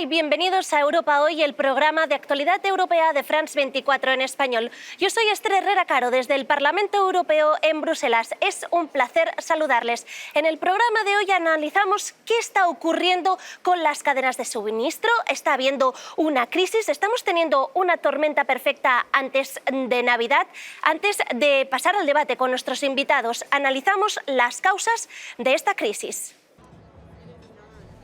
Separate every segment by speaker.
Speaker 1: y bienvenidos a Europa Hoy, el programa de actualidad europea de France 24 en español. Yo soy Esther Herrera Caro, desde el Parlamento Europeo en Bruselas. Es un placer saludarles. En el programa de hoy analizamos qué está ocurriendo con las cadenas de suministro. Está habiendo una crisis, estamos teniendo una tormenta perfecta antes de Navidad. Antes de pasar al debate con nuestros invitados, analizamos las causas de esta crisis.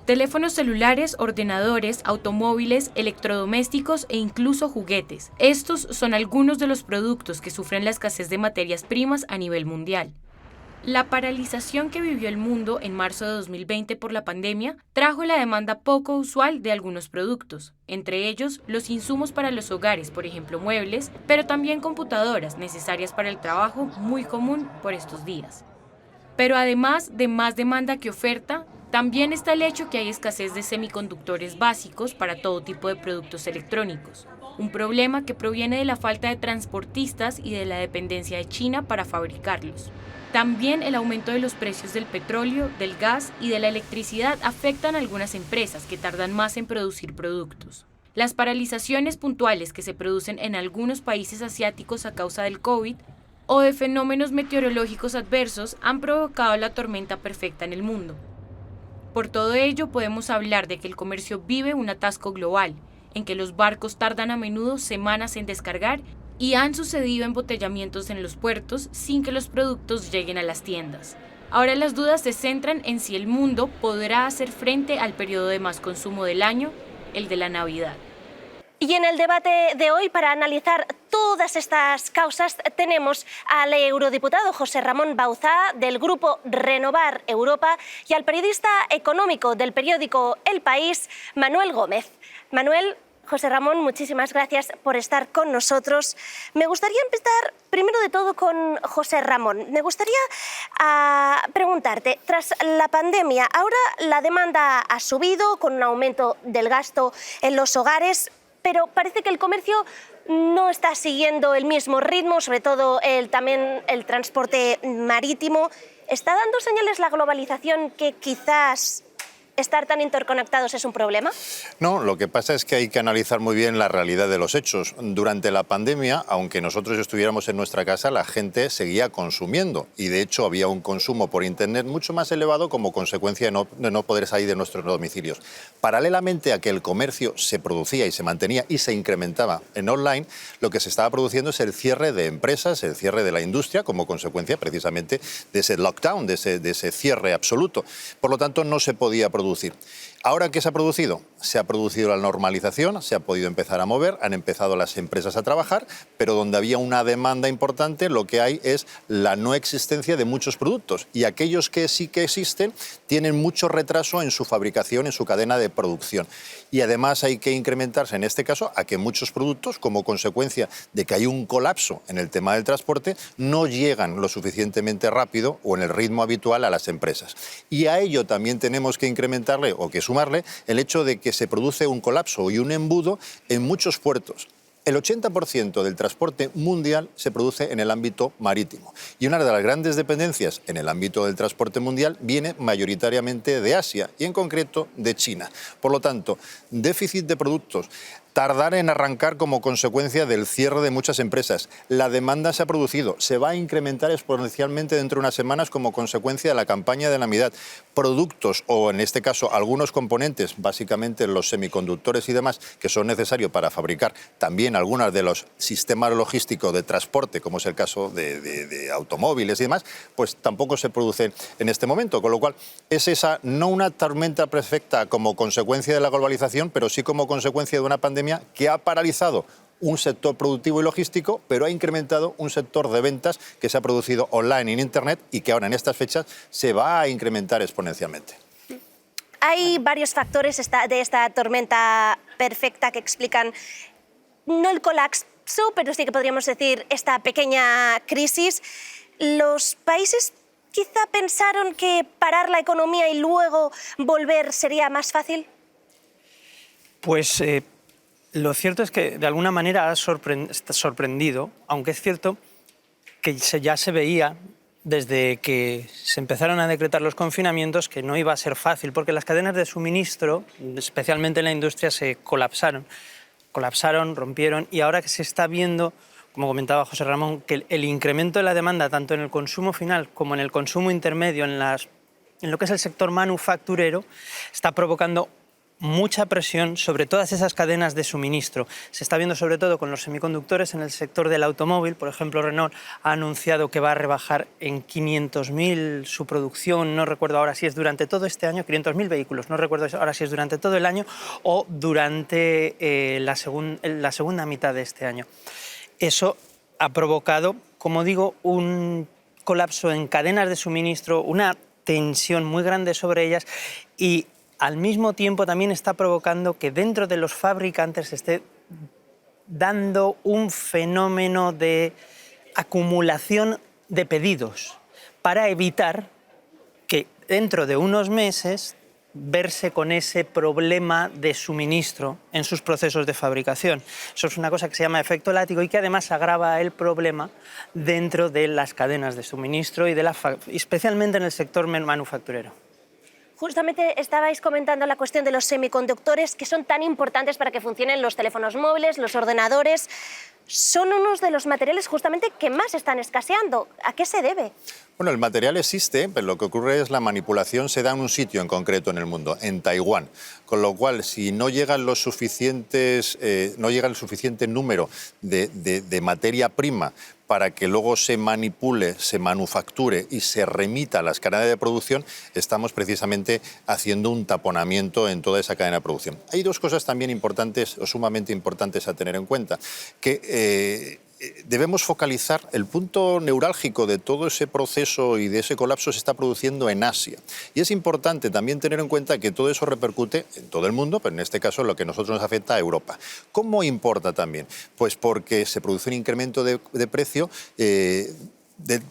Speaker 2: Teléfonos celulares, ordenadores, automóviles, electrodomésticos e incluso juguetes. Estos son algunos de los productos que sufren la escasez de materias primas a nivel mundial. La paralización que vivió el mundo en marzo de 2020 por la pandemia trajo la demanda poco usual de algunos productos, entre ellos los insumos para los hogares, por ejemplo muebles, pero también computadoras necesarias para el trabajo, muy común por estos días. Pero además de más demanda que oferta, también está el hecho que hay escasez de semiconductores básicos para todo tipo de productos electrónicos, un problema que proviene de la falta de transportistas y de la dependencia de China para fabricarlos. También el aumento de los precios del petróleo, del gas y de la electricidad afectan a algunas empresas que tardan más en producir productos. Las paralizaciones puntuales que se producen en algunos países asiáticos a causa del COVID o de fenómenos meteorológicos adversos han provocado la tormenta perfecta en el mundo. Por todo ello, podemos hablar de que el comercio vive un atasco global, en que los barcos tardan a menudo semanas en descargar y han sucedido embotellamientos en los puertos sin que los productos lleguen a las tiendas. Ahora las dudas se centran en si el mundo podrá hacer frente al periodo de más consumo del año, el de la Navidad.
Speaker 1: Y en el debate de hoy, para analizar todas estas causas, tenemos al eurodiputado José Ramón Bauzá, del grupo Renovar Europa, y al periodista económico del periódico El País, Manuel Gómez. Manuel, José Ramón, muchísimas gracias por estar con nosotros. Me gustaría empezar, primero de todo, con José Ramón. Me gustaría preguntarte, tras la pandemia, ahora la demanda ha subido con un aumento del gasto en los hogares, pero parece que el comercio no está siguiendo el mismo ritmo, sobre todo también el transporte marítimo. ¿Está dando señales la globalización que quizás estar tan interconectados es un problema?
Speaker 3: No, lo que pasa es que hay que analizar muy bien la realidad de los hechos. Durante la pandemia, aunque nosotros estuviéramos en nuestra casa, la gente seguía consumiendo y de hecho había un consumo por Internet mucho más elevado como consecuencia de no poder salir de nuestros domicilios. Paralelamente a que el comercio se producía y se mantenía y se incrementaba en online, lo que se estaba produciendo es el cierre de empresas, el cierre de la industria como consecuencia precisamente de ese lockdown, de ese cierre absoluto. Por lo tanto, no se podía producir. ¿Ahora qué se ha producido? Se ha producido la normalización, se ha podido empezar a mover, han empezado las empresas a trabajar, pero donde había una demanda importante lo que hay es la no existencia de muchos productos y aquellos que sí que existen tienen mucho retraso en su fabricación, en su cadena de producción. Y además hay que incrementarse en este caso a que muchos productos, como consecuencia de que hay un colapso en el tema del transporte, no llegan lo suficientemente rápido o en el ritmo habitual a las empresas. Y a ello también tenemos que incrementarle o que sumarle el hecho de que se produce un colapso y un embudo en muchos puertos. El 80% del transporte mundial se produce en el ámbito marítimo y una de las grandes dependencias en el ámbito del transporte mundial viene mayoritariamente de Asia y en concreto de China. Por lo tanto, déficit de productos, tardar en arrancar como consecuencia del cierre de muchas empresas. La demanda se ha producido, se va a incrementar exponencialmente dentro de unas semanas como consecuencia de la campaña de Navidad. Productos, o en este caso algunos componentes, básicamente los semiconductores y demás, que son necesarios para fabricar también algunos de los sistemas logísticos de transporte, como es el caso de automóviles y demás, pues tampoco se producen en este momento. Con lo cual, es esa, no una tormenta perfecta como consecuencia de la globalización, pero sí como consecuencia de una pandemia que ha paralizado un sector productivo y logístico, pero ha incrementado un sector de ventas que se ha producido online en Internet y que ahora en estas fechas se va a incrementar exponencialmente.
Speaker 1: Hay varios factores de esta tormenta perfecta que explican no el colapso, pero sí que podríamos decir esta pequeña crisis. Los países quizá pensaron que parar la economía y luego volver sería más fácil.
Speaker 4: Pues lo cierto es que de alguna manera ha sorprendido, aunque es cierto que ya se veía desde que se empezaron a decretar los confinamientos, que no iba a ser fácil, porque las cadenas de suministro, especialmente en la industria, se colapsaron, rompieron, y ahora que se está viendo, como comentaba José Ramón, que el incremento de la demanda, tanto en el consumo final como en el consumo intermedio, en lo que es el sector manufacturero, está provocando mucha presión sobre todas esas cadenas de suministro. Se está viendo sobre todo con los semiconductores en el sector del automóvil. Por ejemplo, Renault ha anunciado que va a rebajar en 500.000 su producción, no recuerdo ahora si es durante todo este año, 500.000 vehículos, no recuerdo ahora si es durante todo el año o durante la segunda mitad de este año. Eso ha provocado, como digo, un colapso en cadenas de suministro, una tensión muy grande sobre ellas, y al mismo tiempo también está provocando que dentro de los fabricantes se esté dando un fenómeno de acumulación de pedidos para evitar que dentro de unos meses verse con ese problema de suministro en sus procesos de fabricación. Eso es una cosa que se llama efecto látigo y que además agrava el problema dentro de las cadenas de suministro y especialmente en el sector manufacturero.
Speaker 1: Justamente estabais comentando la cuestión de los semiconductores, que son tan importantes para que funcionen los teléfonos móviles, los ordenadores. Son unos de los materiales justamente que más están escaseando. ¿A qué se debe?
Speaker 3: Bueno, el material existe, pero lo que ocurre es la manipulación se da en un sitio en concreto en el mundo, en Taiwán. Con lo cual, si no llegan no llega el suficiente número de materia prima para que luego se manipule, se manufacture y se remita a las cadenas de producción, estamos precisamente haciendo un taponamiento en toda esa cadena de producción. Hay dos cosas también importantes o sumamente importantes a tener en cuenta, que debemos focalizar el punto neurálgico de todo ese proceso y de ese colapso se está produciendo en Asia. Y es importante también tener en cuenta que todo eso repercute en todo el mundo, pero en este caso lo que a nosotros nos afecta a Europa. ¿Cómo importa también? Pues porque se produce un incremento de precio.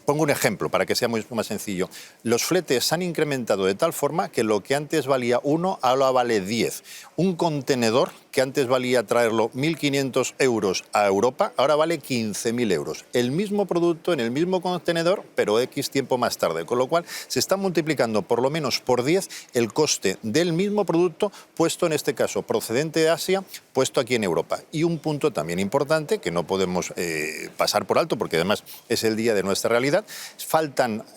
Speaker 3: Pongo un ejemplo para que sea muy más sencillo. Los fletes se han incrementado de tal forma que lo que antes valía 1 ahora vale 10. Un contenedor que antes valía traerlo 1.500 euros a Europa, ahora vale 15.000 euros. El mismo producto en el mismo contenedor, pero X tiempo más tarde. Con lo cual se está multiplicando por lo menos por 10 el coste del mismo producto puesto en este caso procedente de Asia, puesto aquí en Europa. Y un punto también importante que no podemos pasar por alto porque además es el día de nuestra realidad.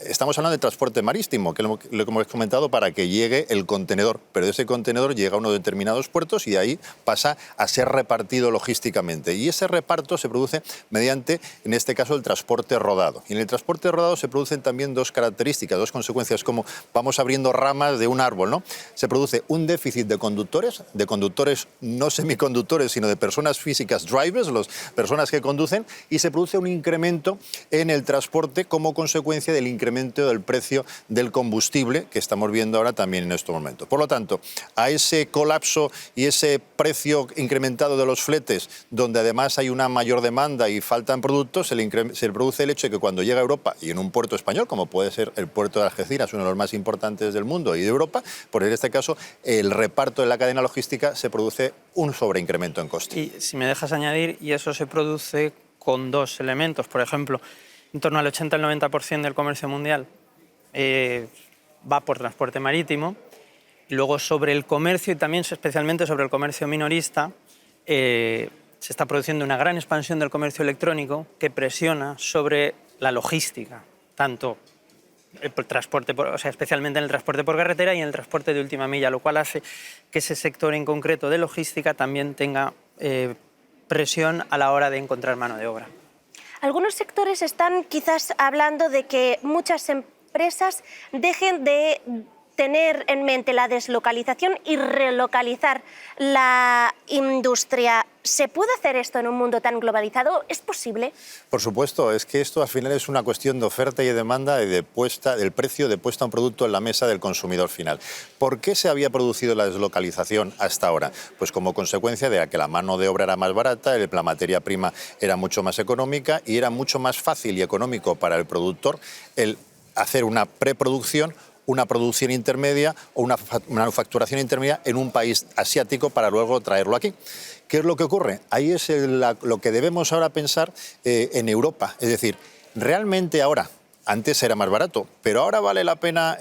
Speaker 3: Estamos hablando de transporte marítimo, que lo hemos comentado para que llegue el contenedor, pero ese contenedor llega a unos determinados puertos y de ahí pasa a ser repartido logísticamente. Y ese reparto se produce mediante, en este caso, el transporte rodado. Y en el transporte rodado se producen también dos características, dos consecuencias, como vamos abriendo ramas de un árbol, ¿no? Se produce un déficit de conductores no semiconductores, sino de personas físicas, drivers, las personas que conducen, y se produce un incremento en el transporte como consecuencia del incremento del precio del combustible que estamos viendo ahora también en estos momentos. Por lo tanto, a ese colapso y ese precio incrementado de los fletes, donde además hay una mayor demanda y faltan productos, se produce el hecho de que cuando llega a Europa y en un puerto español, como puede ser el puerto de Algeciras, uno de los más importantes del mundo y de Europa, pues en este caso el reparto de la cadena logística se produce un sobreincremento en coste.
Speaker 4: Y si me dejas añadir, y eso se produce con dos elementos. Por ejemplo, en torno al 80 al 90% del comercio mundial va por transporte marítimo. Y luego sobre el comercio y también especialmente sobre el comercio minorista se está produciendo una gran expansión del comercio electrónico que presiona sobre la logística, tanto el transporte, especialmente en el transporte por carretera y en el transporte de última milla, lo cual hace que ese sector en concreto de logística también tenga presión a la hora de encontrar mano de obra.
Speaker 1: Algunos sectores están quizás hablando de que muchas empresas dejen de tener en mente la deslocalización y relocalizar la industria. ¿Se puede hacer esto en un mundo tan globalizado? ¿Es posible?
Speaker 3: Por supuesto, es que esto al final es una cuestión de oferta y de demanda y del precio de puesta a un producto en la mesa del consumidor final. ¿Por qué se había producido la deslocalización hasta ahora? Pues como consecuencia de que la mano de obra era más barata, la materia prima era mucho más económica y era mucho más fácil y económico para el productor el hacer una preproducción, una producción intermedia o una manufacturación intermedia en un país asiático para luego traerlo aquí. ¿Qué es lo que ocurre? Ahí es lo que debemos ahora pensar en Europa. Es decir, realmente ahora, Antes era más barato, pero ahora vale la pena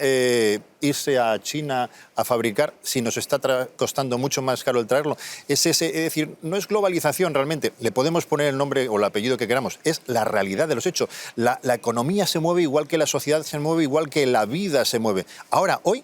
Speaker 3: irse a China a fabricar si nos está costando mucho más caro el traerlo. Es decir, no es globalización realmente, le podemos poner el nombre o el apellido que queramos, es la realidad de los hechos. La economía se mueve igual que la sociedad se mueve, igual que la vida se mueve. Ahora, hoy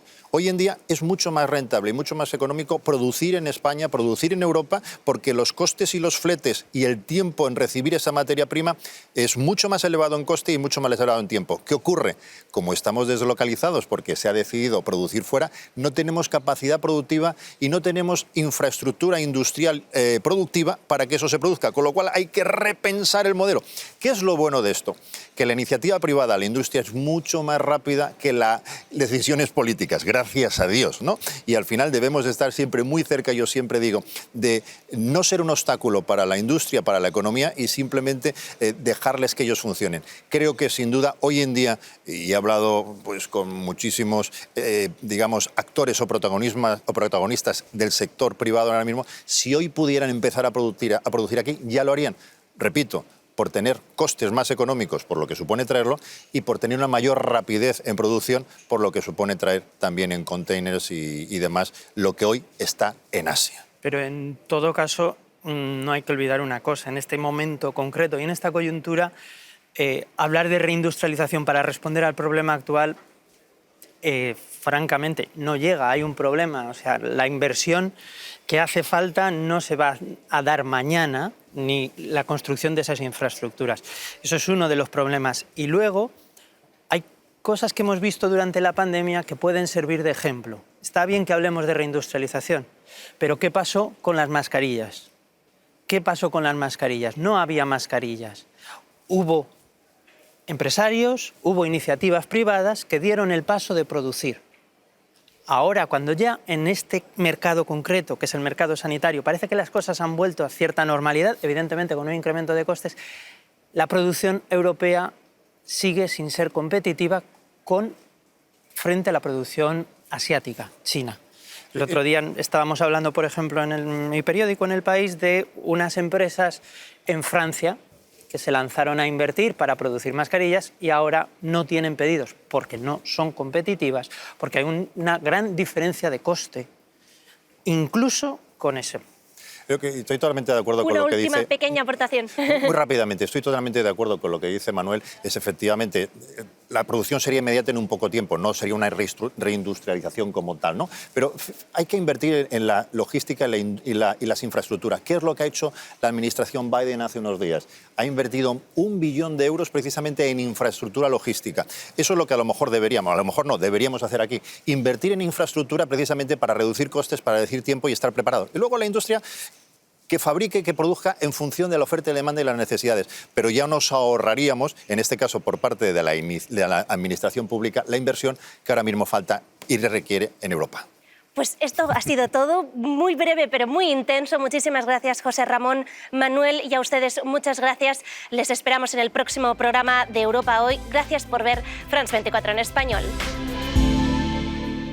Speaker 3: en día es mucho más rentable y mucho más económico producir en España, producir en Europa, porque los costes y los fletes y el tiempo en recibir esa materia prima es mucho más elevado en coste y mucho más elevado en tiempo. ¿Qué ocurre? Como estamos deslocalizados porque se ha decidido producir fuera, no tenemos capacidad productiva y no tenemos infraestructura industrial productiva para que eso se produzca, con lo cual hay que repensar el modelo. ¿Qué es lo bueno de esto? Que la iniciativa privada, la industria, es mucho más rápida que las decisiones políticas, gracias a Dios, ¿no? Y al final debemos de estar siempre muy cerca, yo siempre digo, de no ser un obstáculo para la industria, para la economía y simplemente dejarles que ellos funcionen. Creo que sin duda hoy en día, y he hablado pues con muchísimos, digamos, actores o protagonistas del sector privado ahora mismo, si hoy pudieran empezar a producir aquí, ya lo harían. Repito, por tener costes más económicos, por lo que supone traerlo, y por tener una mayor rapidez en producción, por lo que supone traer también en containers y demás, lo que hoy está en Asia.
Speaker 4: Pero en todo caso, no hay que olvidar una cosa. En este momento concreto y en esta coyuntura, hablar de reindustrialización para responder al problema actual, francamente, no llega. Hay un problema. O sea, la inversión que hace falta no se va a dar mañana, ni la construcción de esas infraestructuras. Eso es uno de los problemas. Y luego hay cosas que hemos visto durante la pandemia que pueden servir de ejemplo. Está bien que hablemos de reindustrialización, pero ¿qué pasó con las mascarillas? ¿Qué pasó con las mascarillas? No había mascarillas. Hubo empresarios, hubo iniciativas privadas que dieron el paso de producir. Ahora, cuando ya en este mercado concreto, que es el mercado sanitario, parece que las cosas han vuelto a cierta normalidad, evidentemente con un incremento de costes, la producción europea sigue sin ser competitiva frente a la producción asiática, China. El otro día estábamos hablando, por ejemplo, en mi periódico, en El País, de unas empresas en Francia que se lanzaron a invertir para producir mascarillas y ahora no tienen pedidos porque no son competitivas, porque hay una gran diferencia de coste, incluso con eso.
Speaker 3: Creo que estoy totalmente de acuerdo con lo que dice.
Speaker 1: Una última pequeña aportación.
Speaker 3: Muy rápidamente, estoy totalmente de acuerdo con lo que dice Manuel. Es efectivamente, la producción sería inmediata en un poco tiempo, no sería una reindustrialización como tal, ¿no? Pero hay que invertir en la logística y las infraestructuras. ¿Qué es lo que ha hecho la administración Biden hace unos días? Ha invertido 1 billón de euros precisamente en infraestructura logística. Eso es lo que a lo mejor deberíamos, a lo mejor no, deberíamos hacer aquí. Invertir en infraestructura precisamente para reducir costes, para reducir tiempo y estar preparados. Y luego la industria que fabrique, que produzca en función de la oferta y demanda y las necesidades. Pero ya nos ahorraríamos, en este caso por parte de la administración pública, la inversión que ahora mismo falta y requiere en Europa.
Speaker 1: Pues esto ha sido todo, muy breve pero muy intenso. Muchísimas gracias, José Ramón, Manuel, y a ustedes muchas gracias. Les esperamos en el próximo programa de Europa Hoy. Gracias por ver France 24 en español.